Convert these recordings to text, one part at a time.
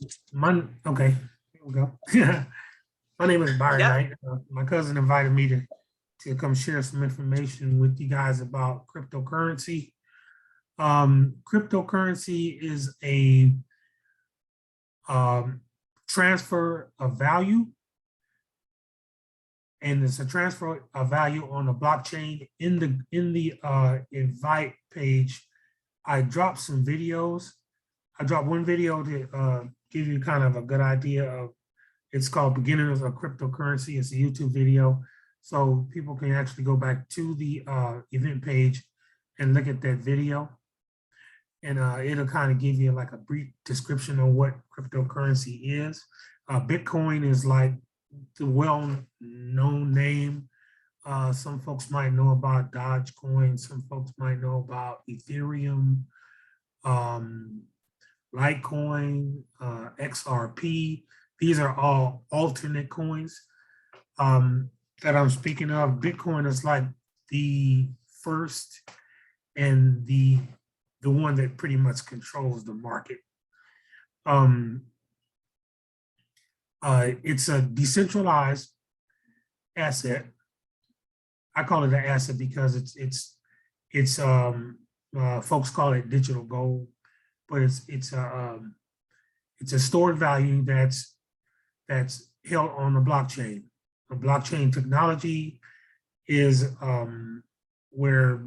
Okay, here we go. My name is Byron Yep. Knight. My cousin invited me to come share some information with you guys about cryptocurrency. Cryptocurrency is a um, transfer of value, and it's a transfer of value on the blockchain. In the invite page, I dropped some videos. I dropped one video to give you kind of a good idea of. It's called Beginners of Cryptocurrency. It's a YouTube video. So people can actually go back to the event page and look at that video. And it'll kind of give you like a brief description of what cryptocurrency is. Bitcoin is like the well-known name. Some folks might know about Dogecoin. Some folks might know about Ethereum, Litecoin, XRP. These are all alternate coins that I'm speaking of. Bitcoin is like the first and the one that pretty much controls the market. It's a decentralized asset. I call it an asset because it's folks call it digital gold, but it's a stored value that's held on the blockchain. The blockchain technology is where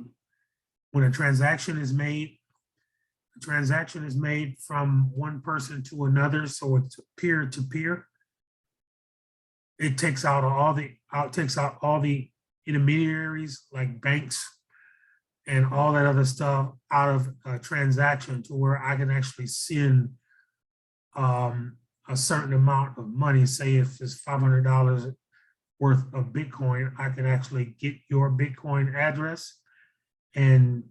when a transaction is made, the transaction is made from one person to another, so it's peer to peer. It takes out all the intermediaries like banks and all that other stuff out of a transaction to where I can actually send a certain amount of money. Say if it's $500 worth of Bitcoin, I can actually get your Bitcoin address and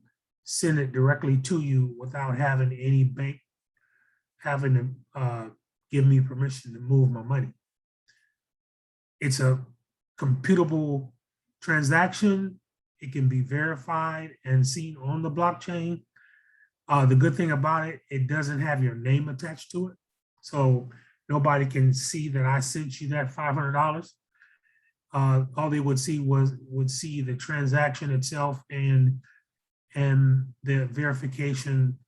send it directly to you without having any bank having to give me permission to move my money. It's a computable transaction. It can be verified and seen on the blockchain. The good thing about it, it doesn't have your name attached to it. So nobody can see that I sent you that $500. All they would see would see the transaction itself and the verification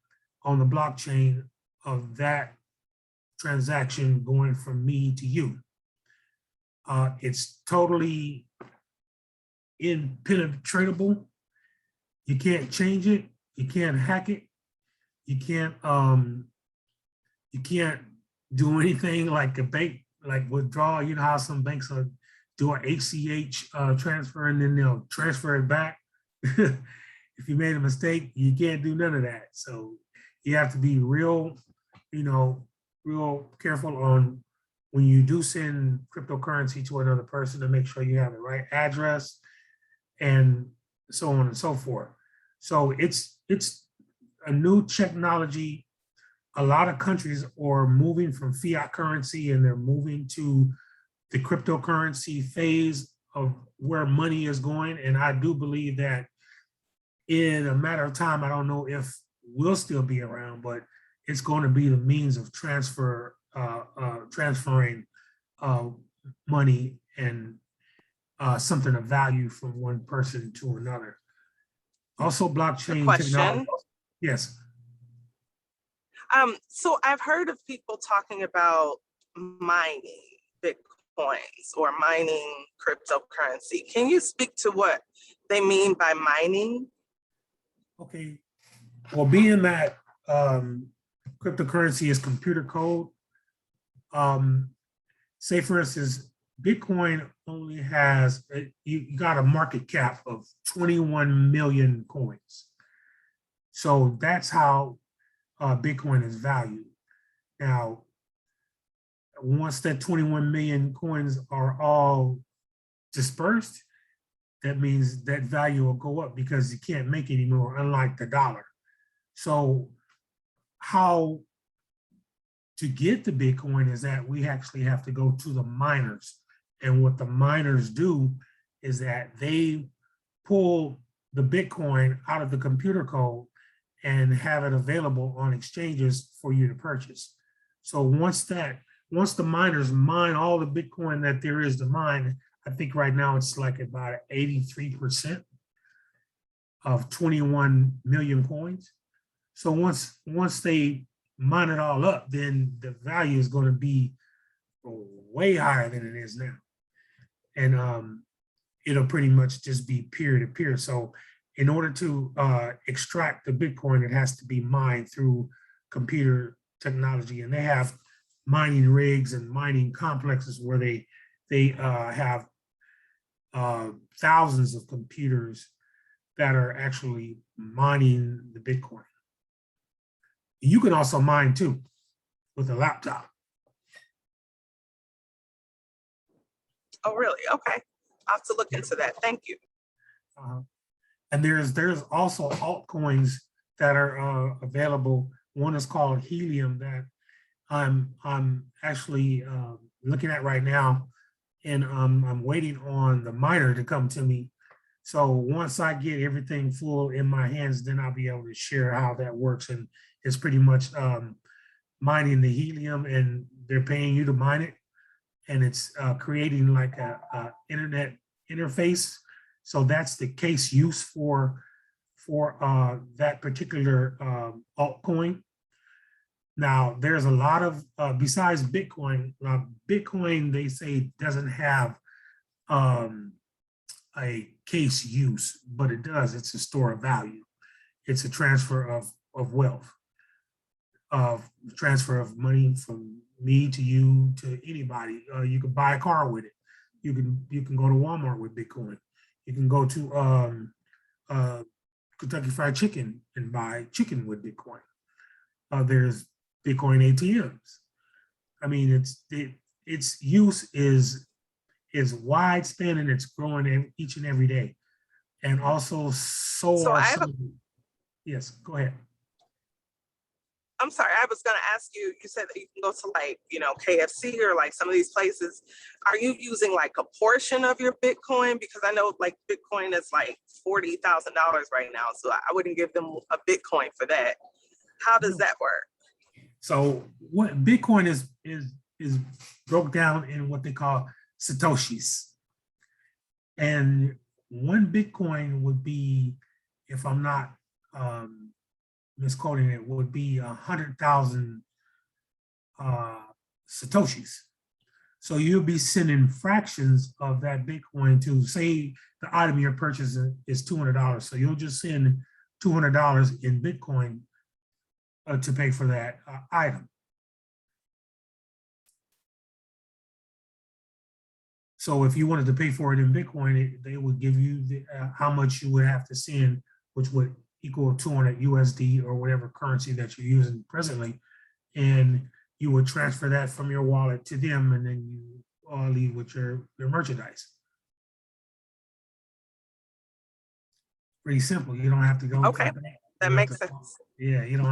on the blockchain of that transaction going from me to you. It's totally impenetratable. You can't change it. You can't hack it. You can't do anything like a bank, like withdraw. You know how some banks do an ACH transfer and then they'll transfer it back. If you made a mistake, you can't do none of that. So you have to be real, real careful on when you do send cryptocurrency to another person to make sure you have the right address and so on and so forth. So it's a new technology. A lot of countries are moving from fiat currency and they're moving to the cryptocurrency phase of where money is going. And I do believe that in a matter of time, I don't know if we'll still be around, but it's going to be the means of transferring money and something of value from one person to another. Also, blockchain technology. Yes. So I've heard of people talking about mining Bitcoins or mining cryptocurrency. Can you speak to what they mean by mining? Okay. Well, being that cryptocurrency is computer code, say for instance, Bitcoin only has, you got a market cap of 21 million coins. So that's how Bitcoin is valued. Now, once that 21 million coins are all dispersed, that means that value will go up because you can't make any more, unlike the dollar. So how to get the Bitcoin is that we actually have to go to the miners. And what the miners do is that they pull the Bitcoin out of the computer code and have it available on exchanges for you to purchase. So once the miners mine all the Bitcoin that there is to mine, I think right now it's like about 83% of 21 million coins. So once they mine it all up, then the value is going to be way higher than it is now. And it'll pretty much just be peer to peer. So in order to extract the Bitcoin, it has to be mined through computer technology. And they have mining rigs and mining complexes where they have thousands of computers that are actually mining the Bitcoin. You can also mine too with a laptop. Oh, really? Okay. I'll have to look into that. Thank you. And there's also altcoins that are available. One is called Helium that I'm actually looking at right now, and I'm waiting on the miner to come to me. So once I get everything full in my hands, then I'll be able to share how that works. And it's pretty much mining the helium, and they're paying you to mine it, and it's creating like a internet interface. So that's the case use for that particular altcoin. Now, there's a lot of, besides Bitcoin, Bitcoin, they say doesn't have a case use, but it does. It's a store of value. It's a transfer of wealth, of transfer of money from me to you to anybody. You can buy a car with it. You can go to Walmart with Bitcoin. You can go to Kentucky Fried Chicken and buy chicken with Bitcoin. There's Bitcoin ATMs. I mean, its use is widespread, and it's growing each and every day. And also, So I have yes, go ahead. I'm sorry, I was going to ask you, you said that you can go to like, KFC or like some of these places. Are you using like a portion of your Bitcoin? Because I know like Bitcoin is like $40,000 right now. So I wouldn't give them a Bitcoin for that. How does that work? So what Bitcoin is broke down in what they call Satoshis. And one Bitcoin would be, if I'm not misquoting it, would be 100,000 Satoshis. So you'll be sending fractions of that Bitcoin to, say the item you're purchasing is $200. So you'll just send $200 in Bitcoin to pay for that item. So if you wanted to pay for it in Bitcoin, they would give you how much you would have to send, which would equal 200 USD or whatever currency that you're using presently. And you would transfer that from your wallet to them, and then you all leave with your merchandise. Pretty simple. You don't have to go. Okay, that makes sense. Yeah, you don't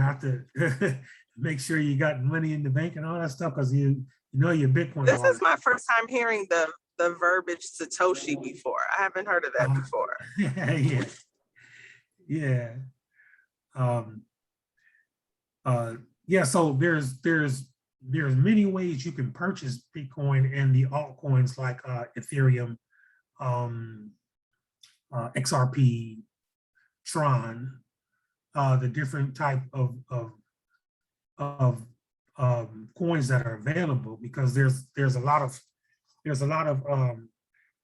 have to make sure you got money in the bank and all that stuff, because you know your Bitcoin. This is my first time hearing the verbiage Satoshi before. I haven't heard of that before. Yeah. Yeah. So there's many ways you can purchase Bitcoin and the altcoins like Ethereum, XRP, Tron, the different type of coins that are available, because there's a lot of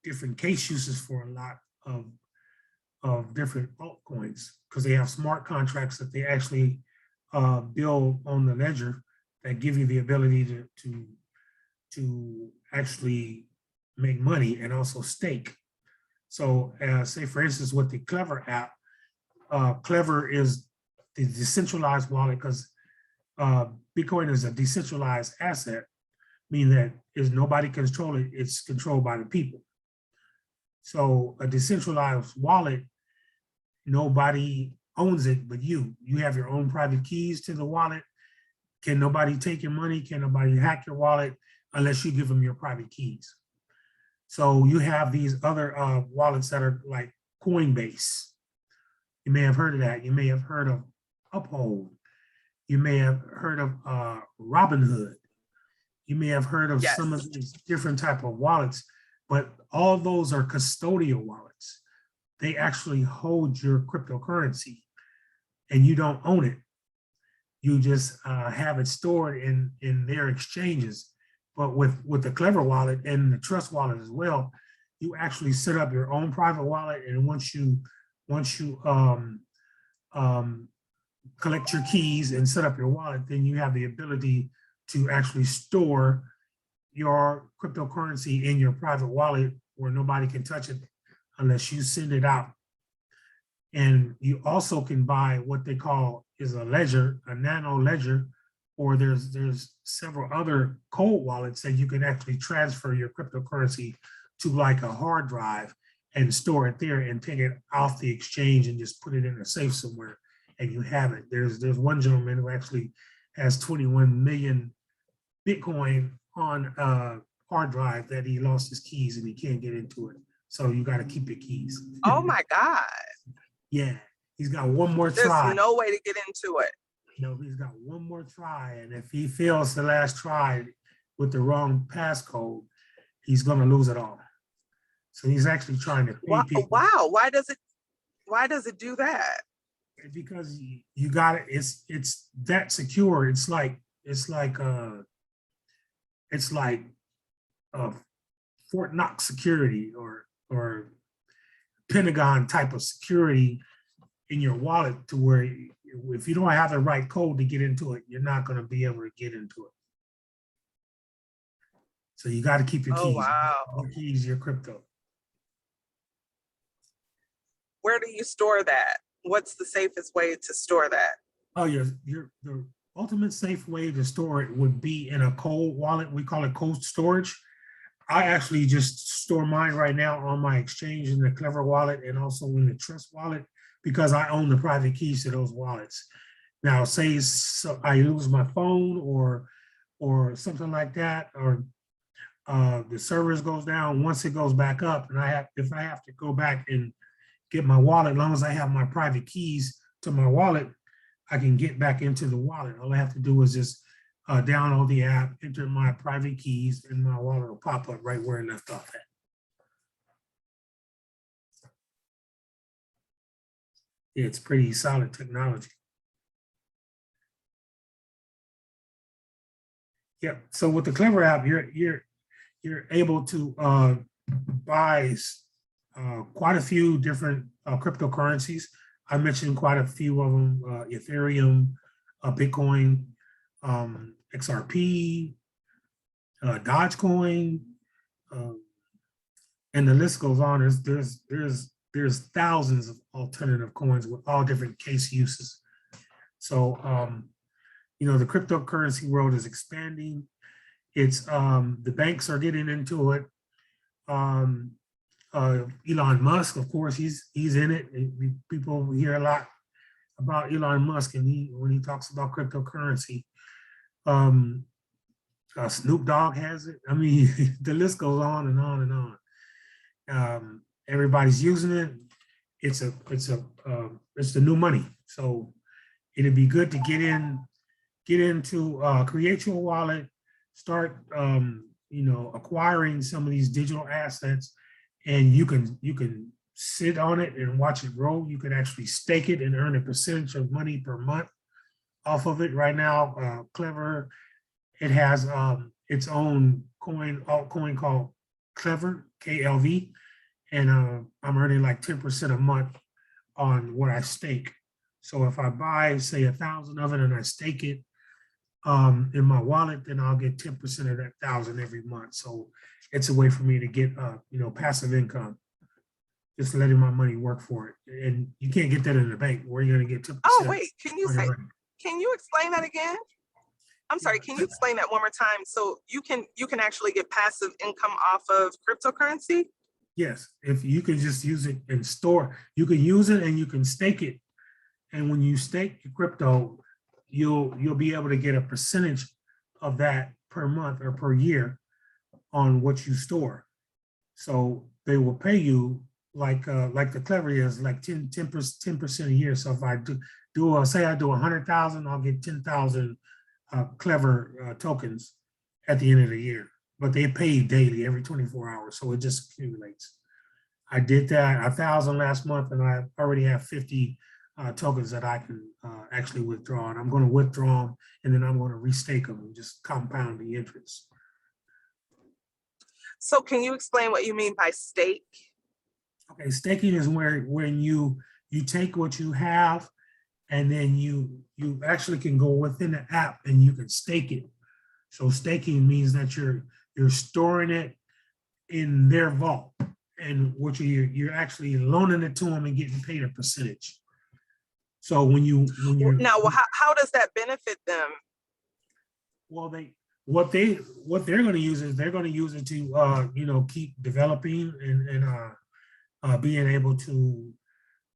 different case uses for a lot of different altcoins, because they have smart contracts that they actually build on the ledger that give you the ability to actually make money and also stake. So say for instance with the Clever app, Clever is the decentralized wallet, because Bitcoin is a decentralized asset, meaning that is nobody control it, it's controlled by the people. So a decentralized wallet, nobody owns it but you. You have your own private keys to the wallet. Can nobody take your money? Can nobody hack your wallet unless you give them your private keys? So you have these other wallets that are like Coinbase. You may have heard of that. You may have heard of Uphold. You may have heard of Robinhood. You may have heard of some of Yes. these different type of wallets, but all those are custodial wallets. They actually hold your cryptocurrency and you don't own it. You just have it stored in their exchanges. But with the Clever wallet and the Trust wallet as well, you actually set up your own private wallet. And once you collect your keys and set up your wallet, then you have the ability to actually store your cryptocurrency in your private wallet where nobody can touch it unless you send it out. And you also can buy what they call is a ledger, a nano ledger, or there's several other cold wallets that you can actually transfer your cryptocurrency to like a hard drive and store it there and take it off the exchange and just put it in a safe somewhere and you have it. There's one gentleman who actually has 21 million Bitcoin on a hard drive that he lost his keys and he can't get into it. So you got to keep your keys. Oh my God. Yeah, he's got one more There's try. no way to get into it. No, he's got one more try. And if he fails the last try with the wrong passcode, he's going to lose it all. So he's actually trying to pay people. Wow. Why does it do that? Because you got it. It's that secure. It's like Fort Knox security or Pentagon type of security in your wallet to where if you don't have the right code to get into it, you're not going to be able to get into it. So you got to keep your keys. Oh, wow. Your keys, your crypto. Where do you store that? What's the safest way to store that? Oh, the ultimate safe way to store it would be in a cold wallet. We call it cold storage. I actually just store mine right now on my exchange in the Clever wallet and also in the Trust wallet because I own the private keys to those wallets. Now, say so I lose my phone or something like that, or the servers goes down. Once it goes back up, and if I have to go back and get my wallet, as long as I have my private keys to my wallet, I can get back into the wallet. All I have to do is just download the app, enter my private keys, and my wallet will pop up right where it left off at. It's pretty solid technology. Yep. So with the Clever app, you're able to buy quite a few different cryptocurrencies. I mentioned quite a few of them: Ethereum, Bitcoin, XRP, Dogecoin, and the list goes on. There's thousands of alternative coins with all different case uses. So the cryptocurrency world is expanding. It's the banks are getting into it. Elon Musk, of course, he's in it. People hear a lot about Elon Musk, and when he talks about cryptocurrency. Snoop Dogg has it. I mean, the list goes on and on and on. Everybody's using it. It's the new money. So it'd be good to get into create your wallet, start acquiring some of these digital assets, and you can sit on it and watch it grow. You can actually stake it and earn a percentage of money per month off of it. Right now, Clever, it has its own altcoin called Clever, KLV, and I'm earning like 10% a month on what I stake. So if I buy, say, 1,000 of it and I stake it in my wallet, then I'll get 10% of that 1,000 every month. So it's a way for me to get passive income, just letting my money work for it. And you can't get that in the bank. Where you're going to get 10%. Oh, wait, can you explain that again? I'm sorry, can you explain that one more time? So you can actually get passive income off of cryptocurrency? Yes, if you can just use it and store, you can use it and you can stake it. And when you stake your crypto, you'll be able to get a percentage of that per month or per year on what you store. So they will pay you like the Clever is like 10% a year. So if I say I do 100,000, I'll get 10,000 clever tokens at the end of the year, but they pay daily every 24 hours. So it just accumulates. I did that 1,000 last month, and I already have 50 tokens that I can actually withdraw. And I'm going to withdraw them, and then I'm going to restake them and just compound the interest. So can you explain what you mean by stake? Okay, staking is where when you take what you have, and then you actually can go within the app and you can stake it. So staking means that you're storing it in their vault, and what you're actually loaning it to them and getting paid a percentage. So when you're now, how does that benefit them? Well, what they're going to use is they're going to use it to keep developing and being able to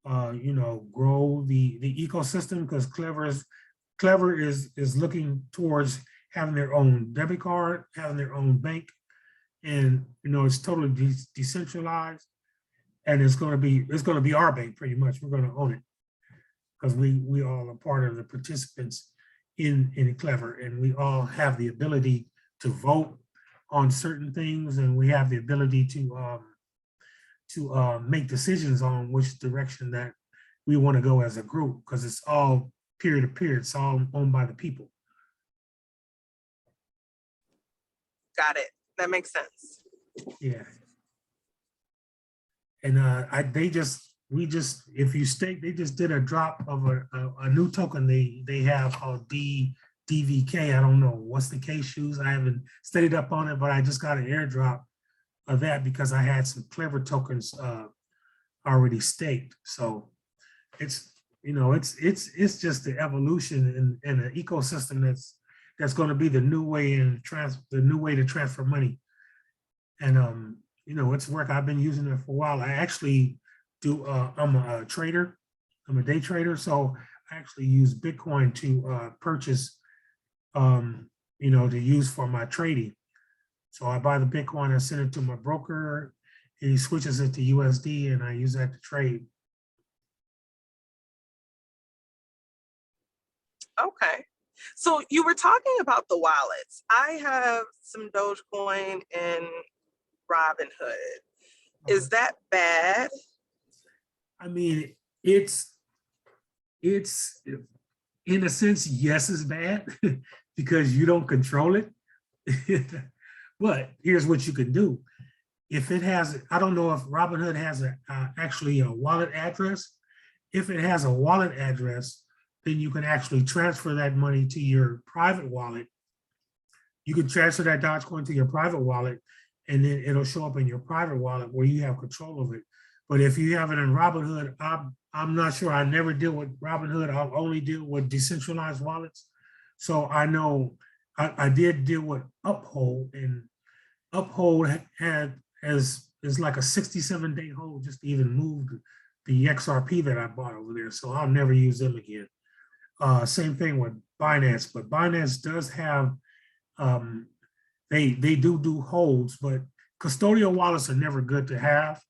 grow the ecosystem, because Clever is looking towards having their own debit card, having their own bank, and it's totally decentralized, and it's going to be our bank pretty much. We're going to own it because we all are part of the participants in Clever, and we all have the ability to vote on certain things, and we have the ability to make decisions on which direction that we want to go as a group, because it's all peer to peer. It's all owned by the people. Got it. That makes sense. Yeah. And if you stake, they just did a drop of a new token they have called DVK. I don't know what's the K shoes. I haven't studied up on it, but I just got an airdrop of that because I had some Clever tokens already staked. So it's just the evolution in an ecosystem that's going to be the new way to transfer money. And it's work. I've been using it for a while. I actually do. I'm a trader. I'm a day trader, so I actually use Bitcoin to purchase, to use for my trading. So I buy the Bitcoin, I send it to my broker, he switches it to USD, and I use that to trade. Okay. So you were talking about the wallets. I have some Dogecoin and Robinhood. Is that bad? I mean, it's in a sense, yes, it's bad because you don't control it. But here's what you can do. If it has, I don't know if Robinhood has actually a wallet address. If it has a wallet address, then you can actually transfer that money to your private wallet. You can transfer that Dogecoin to your private wallet, and then it'll show up in your private wallet where you have control of it. But if you have it in Robinhood, I'm not sure. I never deal with Robinhood. I'll only deal with decentralized wallets. So I know I did deal with Uphold, and Uphold is like a 67-day hold just to even move the XRP that I bought over there. So I'll never use them again. Same thing with Binance, but Binance does have, they do holds, but custodial wallets are never good to have.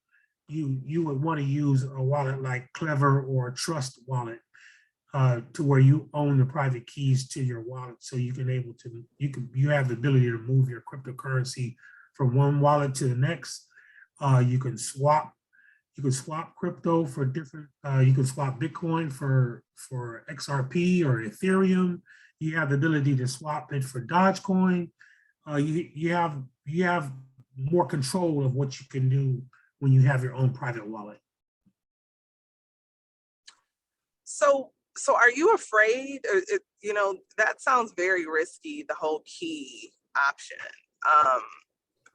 You would want to use a wallet like Clever or Trust Wallet to where you own the private keys to your wallet, so you have the ability to move your cryptocurrency from one wallet to the next. You can swap crypto for different. You can swap Bitcoin for XRP or Ethereum. You have the ability to swap it for Dogecoin. You have more control of what you can do when you have your own private wallet. So are you afraid? That sounds very risky, the whole key option.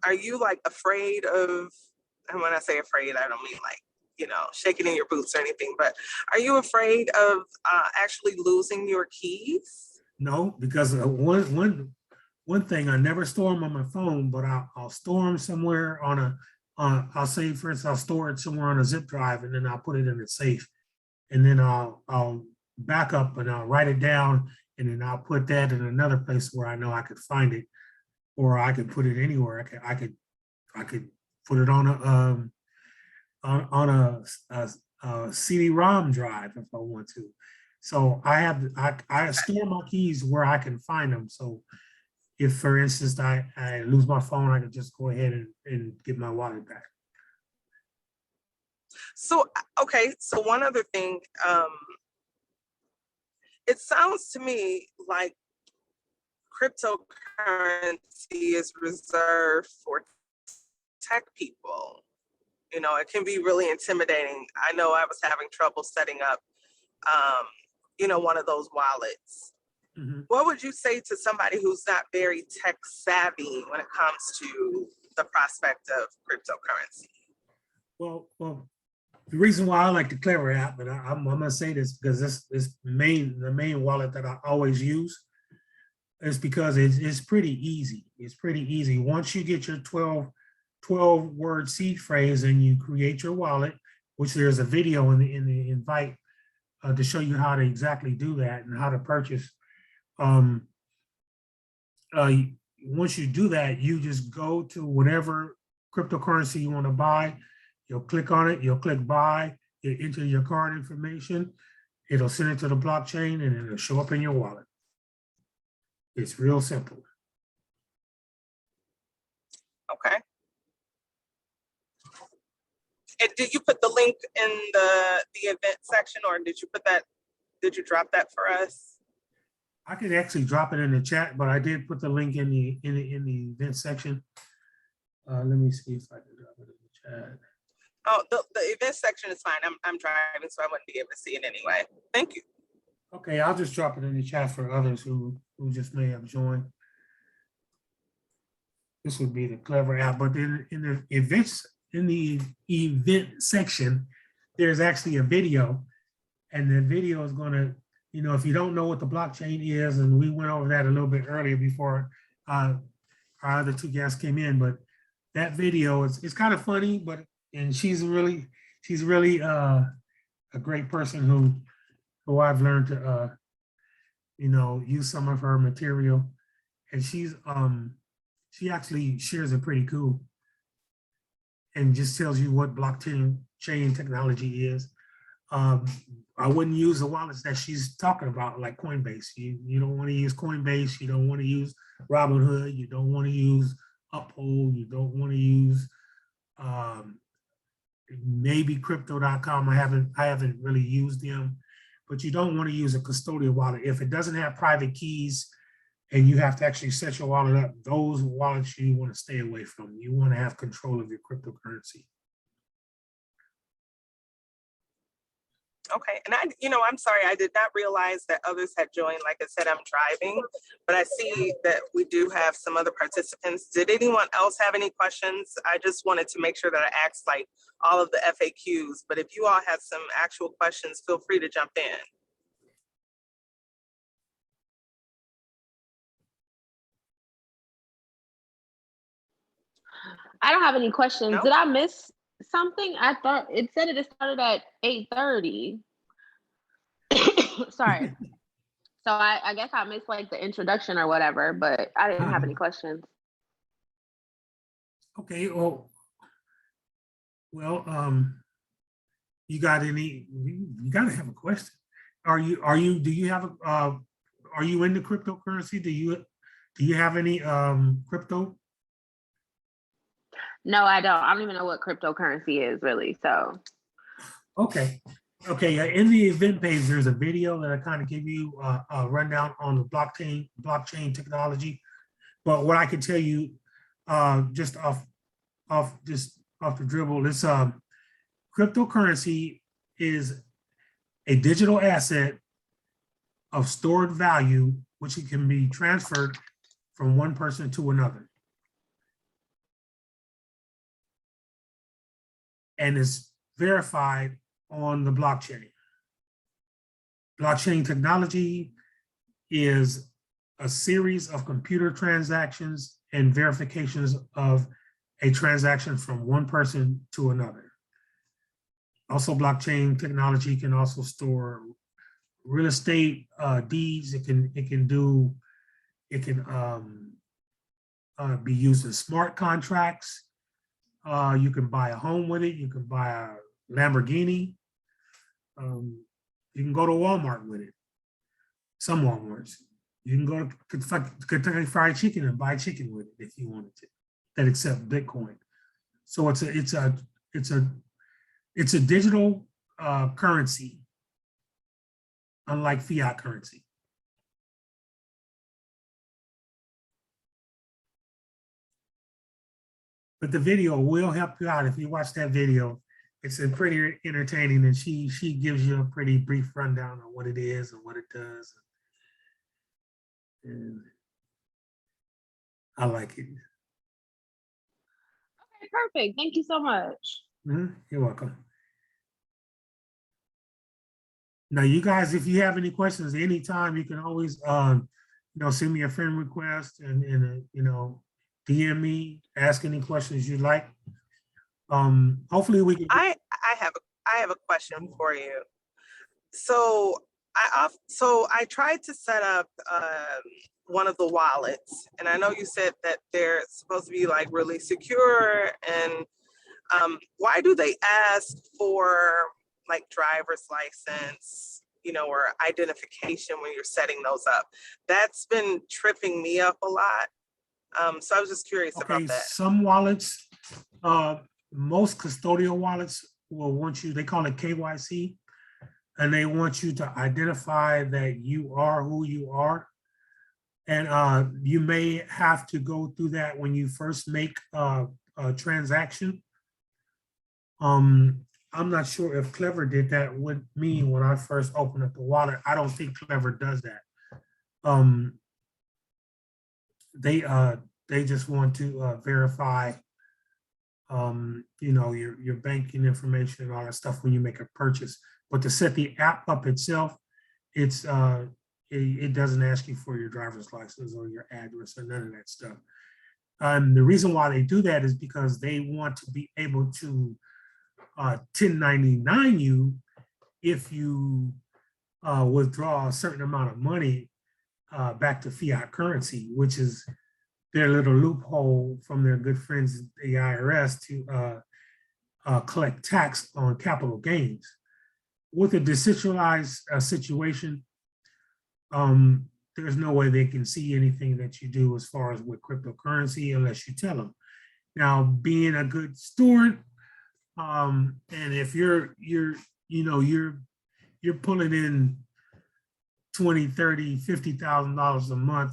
Are you like afraid of, and when I say afraid, I don't mean like, shaking in your boots or anything, but are you afraid of actually losing your keys? No, because one thing, I never store them on my phone, but I'll store them somewhere I'll say, for instance, I'll store it somewhere on a zip drive, and then I'll put it in a safe, and then I'll back up and I'll write it down, and then I'll put that in another place where I know I could find it, or I could put it anywhere. I could put it on a CD-ROM drive if I want to. So I store my keys where I can find them. So if, for instance, I lose my phone, I can just go ahead and get my wallet back. So, okay, so one other thing, it sounds to me like cryptocurrency is reserved for tech people. You know, it can be really intimidating. I know I was having trouble setting up, you know, one of those wallets. Mhm. What would you say to somebody who's not very tech savvy when it comes to the prospect of cryptocurrency? Well, the reason why I like the Clever app, and I'm gonna say this because this is the main wallet that I always use, is because it's pretty easy. It's pretty easy. Once you get your 12 word seed phrase and you create your wallet, which there's a video in the invite to show you how to exactly do that and how to purchase. Um, Once you do that, you just go to whatever cryptocurrency you want to buy. You'll click on it, you'll click buy, you enter your card information, it'll send it to the blockchain and it'll show up in your wallet. It's real simple. Okay. And did you put the link in the event section, or did you drop that for us? I could actually drop it in the chat, but I did put the link in the event section. Let me see if I can drop it in the chat. Oh, the event section is fine. I'm driving, so I wouldn't be able to see it anyway. Thank you. Okay, I'll just drop it in the chat for others who just may have joined. This would be the Clever app, but then in the event section, there's actually a video, and the video is going to, you know, if you don't know what the blockchain is, and we went over that a little bit earlier before our other two guests came in, but that video it's kind of funny, and she's really a great person who I've learned to you know, use some of her material, and she actually shares it pretty cool and just tells you what blockchain technology is. I wouldn't use the wallets that she's talking about, like Coinbase. You don't want to use Coinbase. You don't want to use Robinhood. You don't want to use Uphold. You don't want to use maybe Crypto.com. I haven't really used them, but you don't want to use a custodial wallet if it doesn't have private keys and you have to actually set your wallet up. Those wallets you want to stay away from. You want to have control of your cryptocurrency. Okay, and I'm sorry, I did not realize that others had joined. Like I said, I'm driving, but I see that we do have some other participants. Did anyone else have any questions? I just wanted to make sure that I asked like all of the FAQs, but if you all have some actual questions, feel free to jump in. I don't have any questions. No? Did I miss something? I thought it said it started at 8:30. Sorry. So I guess I missed like the introduction or whatever, but I didn't have any questions. Okay, well, you got any? You got to have a question. Do you have a? Are you into cryptocurrency? Do you have any crypto? No, I don't. I don't even know what cryptocurrency is really. So Okay. In the event page, there's a video that I kind of give you a rundown on the blockchain technology. But what I can tell you, just off the dribble, this cryptocurrency is a digital asset of stored value, which it can be transferred from one person to another. And is verified on the blockchain. Blockchain technology is a series of computer transactions and verifications of a transaction from one person to another. Also, blockchain technology can also store real estate deeds. It can be used in smart contracts. You can buy a home with it. You can buy a Lamborghini. You can go to Walmart with it. Some Walmarts. You can go to Kentucky Fried Chicken and buy chicken with it if you wanted to, that accept Bitcoin. So it's a digital currency, unlike fiat currency. But the video will help you out if you watch that video. It's a pretty entertaining, and she gives you a pretty brief rundown on what it is and what it does. And I like it. Okay, perfect. Thank you so much. You're welcome. Now, you guys, if you have any questions anytime, you can always send me a friend request and DM me, ask any questions you like. Hopefully we can. I have a question for you. So I tried to set up one of the wallets, and I know you said that they're supposed to be like really secure. And why do they ask for like driver's license, or identification when you're setting those up? That's been tripping me up a lot. So I was just curious about that. Some wallets, most custodial wallets will want you, they call it KYC, and they want you to identify that you are who you are. And you may have to go through that when you first make a transaction. I'm not sure if Clever did that with me when I first opened up the wallet. I don't think Clever does that. They just want to verify, your banking information and all that stuff when you make a purchase. But to set the app up itself, it doesn't ask you for your driver's license or your address or none of that stuff. The reason why they do that is because they want to be able to 1099 you if you withdraw a certain amount of money back to fiat currency, which is their little loophole from their good friends the IRS to collect tax on capital gains. With a decentralized situation, there's no way they can see anything that you do as far as with cryptocurrency unless you tell them. Now, being a good steward, and if you're pulling in $20, $30, $50,000 a month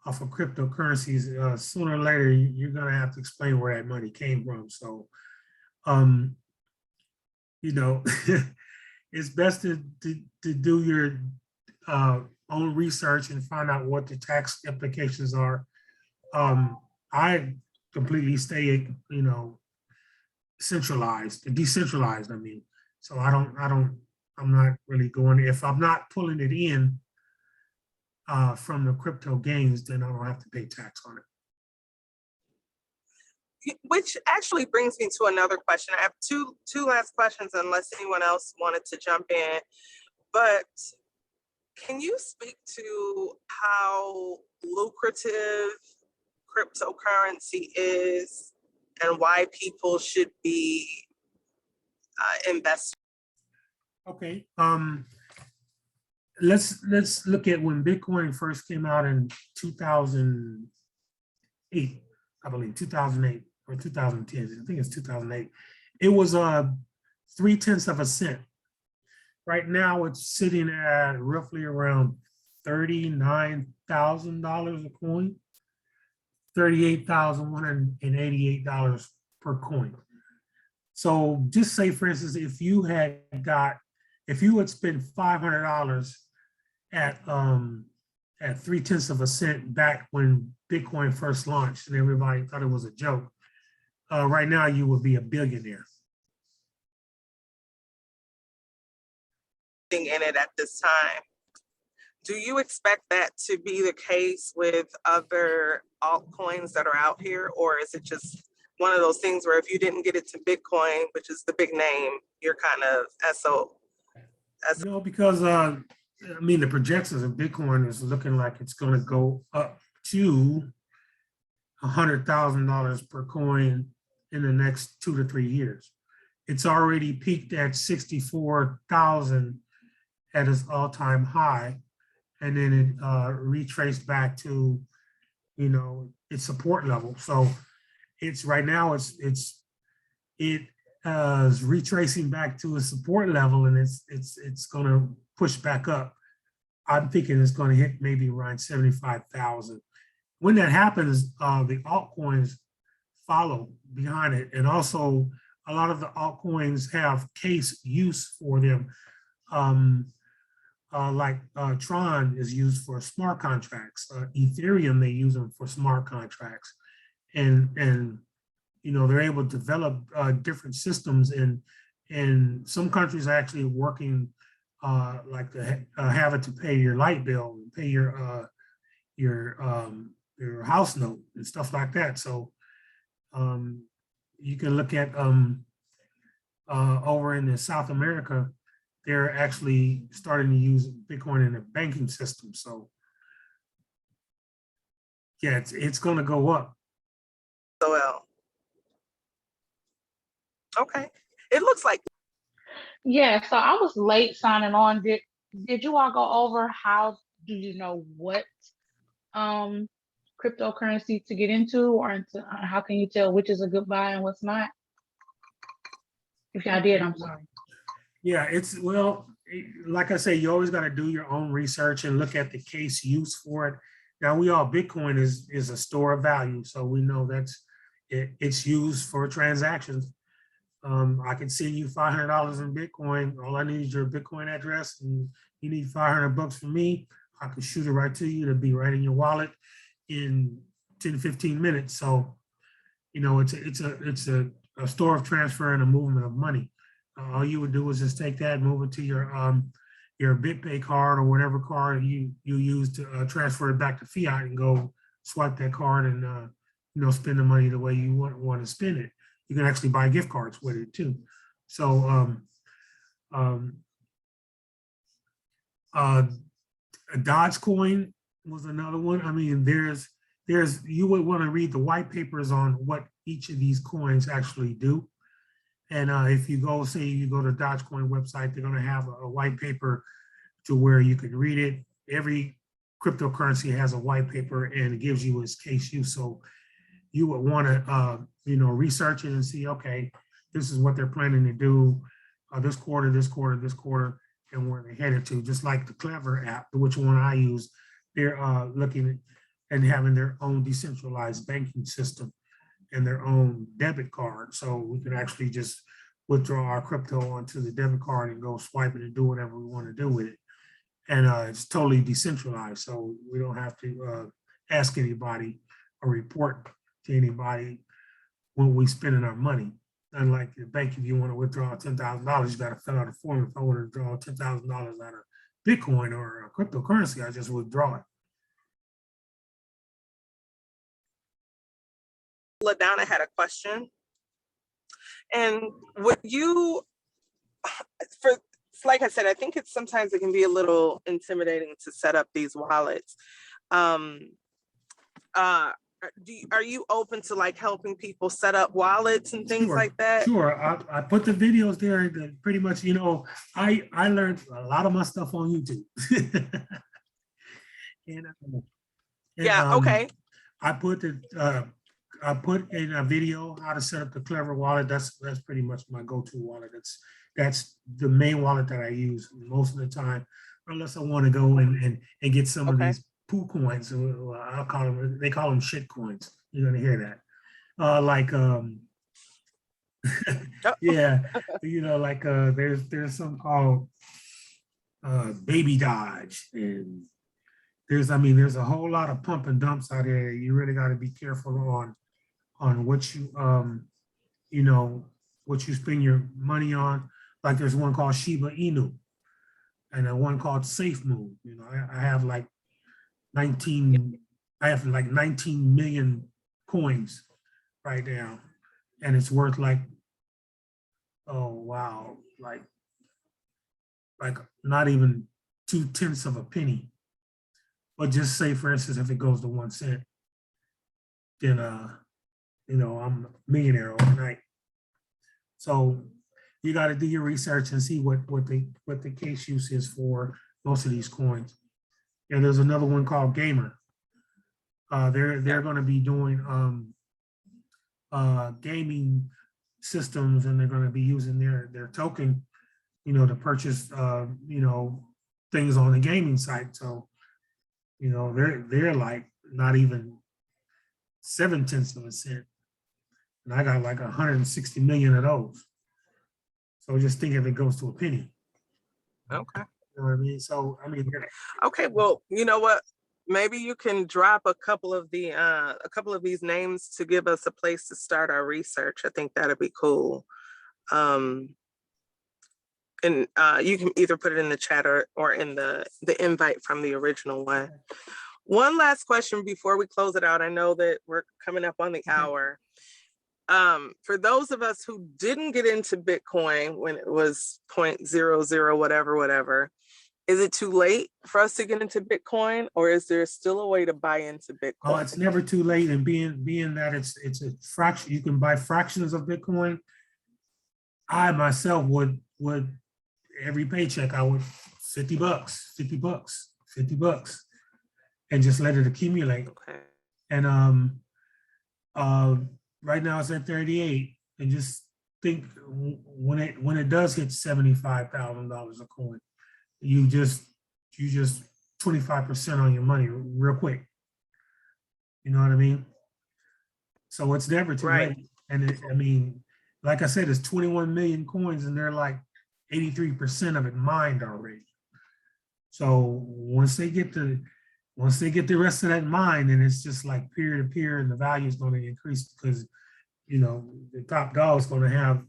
off of cryptocurrencies, sooner or later you're gonna have to explain where that money came from. So, it's best to do your own research and find out what the tax implications are. I completely stay, decentralized. I mean, so I'm not really going, if I'm not pulling it in from the crypto gains, then I don't have to pay tax on it. Which actually brings me to another question. I have two last questions, unless anyone else wanted to jump in. But can you speak to how lucrative cryptocurrency is and why people should be investing? Okay. Let's look at when Bitcoin first came out in 2008, I believe 2008 or 2010. I think it's 2008. It was 0.3 cents. Right now, it's sitting at roughly around $39,000 a coin, $38,188 per coin. So just say, for instance, if you had spent $500 at 0.3 cents back when Bitcoin first launched and everybody thought it was a joke, right now you would be a billionaire. In it at this time. Do you expect that to be the case with other altcoins that are out here, or is it just one of those things where if you didn't get it to Bitcoin, which is the big name, you're kind of SO? Because the projections of Bitcoin is looking like it's going to go up to $100,000 per coin in the next 2 to 3 years. It's already peaked at 64,000 at its all-time high, and then it retraced back to, you know, its support level. So it's right now it is retracing back to a support level, and it's going to push back up. I'm thinking it's going to hit maybe around 75,000. When that happens, the altcoins follow behind it, and also a lot of the altcoins have case use for them. Like Tron is used for smart contracts. Ethereum, they use them for smart contracts, and you know, they're able to develop different systems, and some countries are actually working like to have it to pay your light bill and pay your house note and stuff like that. So you can look at over in South America, they're actually starting to use Bitcoin in the banking system. So yeah, it's going to go up. So well. Okay. It looks like. Yeah, so I was late signing on. Did you all go over how do you know what cryptocurrency to get into, or into, how can you tell which is a good buy and what's not? If y'all did, I'm sorry. Yeah, it's, well, like I say, you always got to do your own research and look at the case use for it. Now, Bitcoin is a store of value, so we know that's it's used for transactions. I can send you $500 in Bitcoin. All I need is your Bitcoin address, and you need $500 from me. I can shoot it right to you. It'll be right in your wallet in 10 to 15 minutes. So, you know, it's a store of transfer and a movement of money. All you would do is just take that, move it to your BitPay card or whatever card you use to transfer it back to fiat, and go swipe that card and you know, spend the money the way you want to spend it. You can actually buy gift cards with it too. So Dogecoin was another one. I mean, there's you would want to read the white papers on what each of these coins actually do. And if you go, say you go to Dogecoin website, they're going to have a white paper to where you can read it. Every cryptocurrency has a white paper, and it gives you its case use. So you would want to, you know, research it and see, okay, this is what they're planning to do this quarter, and where they're headed to. Just like the Clever app, which one I use, they're looking at and having their own decentralized banking system and their own debit card. So we can actually just withdraw our crypto onto the debit card and go swipe it and do whatever we want to do with it. And it's totally decentralized. So we don't have to ask anybody or report to anybody when we spending our money. Unlike the bank, if you want to withdraw $10,000, you got to fill out a form. If I want to withdraw $10,000 out of Bitcoin or a cryptocurrency, I just withdraw it. LaDonna had a question. And would you, like I said, I think sometimes it can be a little intimidating to set up these wallets. Are you open to like helping people set up wallets and things like that? Sure, I put the videos there that pretty much, you know, I learned a lot of my stuff on YouTube. Yeah, okay. I put in a video how to set up the Clever wallet. That's pretty much my go-to wallet. That's the main wallet that I use most of the time, unless I want to go and get some of these poo coins. I'll call them, they call them shit coins. You're gonna hear that. Like yeah, you know, like there's some called Baby Dodge, and there's a whole lot of pump and dumps out here. You really got to be careful on what you you know, what you spend your money on. Like there's one called Shiba Inu, and one called Safe Moon. You know, I have like 19 million coins right now, and it's worth like, oh wow, like not even 2/10 of a penny. But just say, for instance, if it goes to 1 cent, then you know, I'm a millionaire overnight. So you got to do your research and see what the case use is for most of these coins. And there's another one called Gamer. They're going to be doing gaming systems, and they're going to be using their token, to purchase things on the gaming site. So, they're like not even 0.7 of a cent, and I got like 160 million of those. So just think if it goes to a penny. Okay. You know what I mean? So I mean, Okay, well, you know what? Maybe you can drop a couple of these names to give us a place to start our research. I think that'd be cool. And you can either put it in the chat or in the invite from the original one. One last question before we close it out. I know that we're coming up on the hour. For those of us who didn't get into Bitcoin when it was 0.00 whatever, is it too late for us to get into Bitcoin, or is there still a way to buy into Bitcoin? oh, it's never too late. And being that it's a fraction, you can buy fractions of Bitcoin. I myself would every paycheck I would $50, $50, and just let it accumulate. Okay. And right now it's at 38, and just think when it does hit $75,000 a coin, you just 25% on your money real quick. You know what I mean? So it's never too Right. late. And I mean, like I said, there's 21 million coins, and they're like 83% of it mined already. So once they get the rest of that mined, and it's just like peer to peer, and the value is going to increase because the top dog is going to have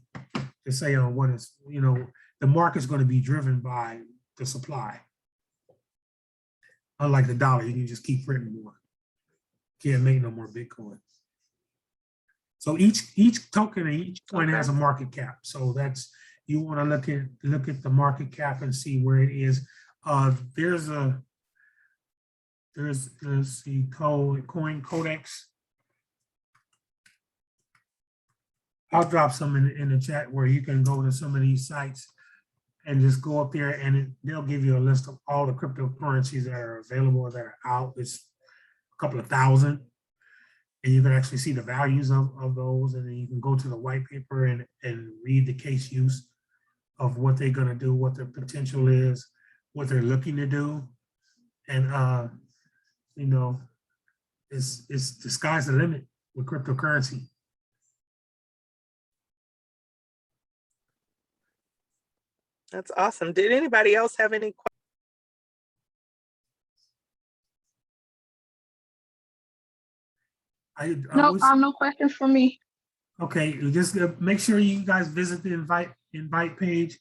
to say on what is, the market's going to be driven by the supply. Unlike the dollar, you can just keep printing more. Can't make no more Bitcoin. So each token and each coin has a market cap. So that's, you want to look at the market cap and see where it is. There's the coin codex. I'll drop some in the chat where you can go to some of these sites and just go up there, and they'll give you a list of all the cryptocurrencies that are available, that are out. It's a couple of thousand, and you can actually see the values of those, and then you can go to the white paper and read the case use of what they're going to do, what their potential is, what they're looking to do. And it's the sky's the limit with cryptocurrency. That's awesome. Did anybody else have any questions? No questions for me. Okay, just make sure you guys visit the invite page,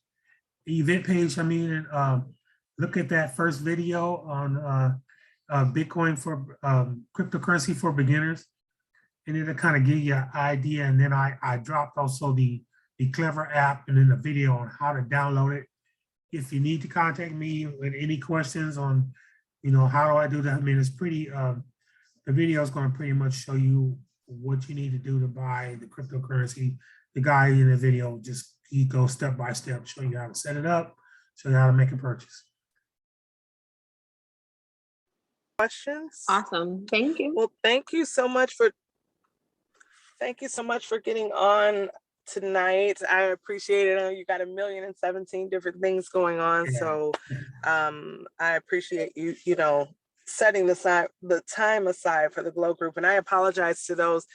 the event page. I mean, and look at that first video on Bitcoin for cryptocurrency for beginners, and it'll kind of give you an idea. And then I dropped also the Clever app, and then the video on how to download it. If you need to contact me with any questions on, how do I do that? I mean, it's pretty. The video is going to pretty much show you what you need to do to buy the cryptocurrency. The guy in the video he goes step by step, show you how to set it up, show you how to make a purchase. Questions? Awesome. Thank you. Well, thank you so much for getting on tonight. I appreciate it. I know you got 1,017 different things going on. Yeah. So I appreciate you, setting the time aside for the GLEAUX group. And I apologize to those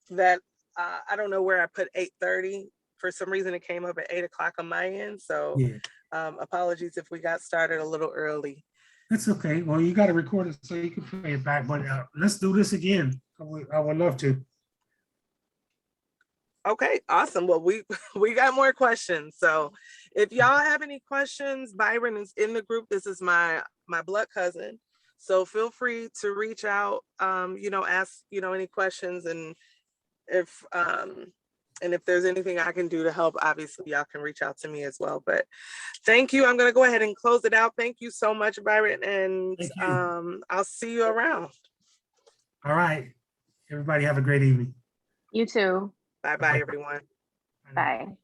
that I don't know where I put 8:30. For some reason it came up at 8 o'clock on my end. So Yeah. Apologies if we got started a little early. That's okay. Well, you got to record it so you can play it back. But let's do this again. I would love to. Okay, awesome. Well, we got more questions. So if y'all have any questions, Byron is in the group. This is my blood cousin. So feel free to reach out, ask, any questions, and if there's anything I can do to help, obviously y'all can reach out to me as well. But thank you. I'm going to go ahead and close it out. Thank you so much, Byron. And I'll see you around. All right. Everybody have a great evening. You too. Bye-bye, everyone. Bye.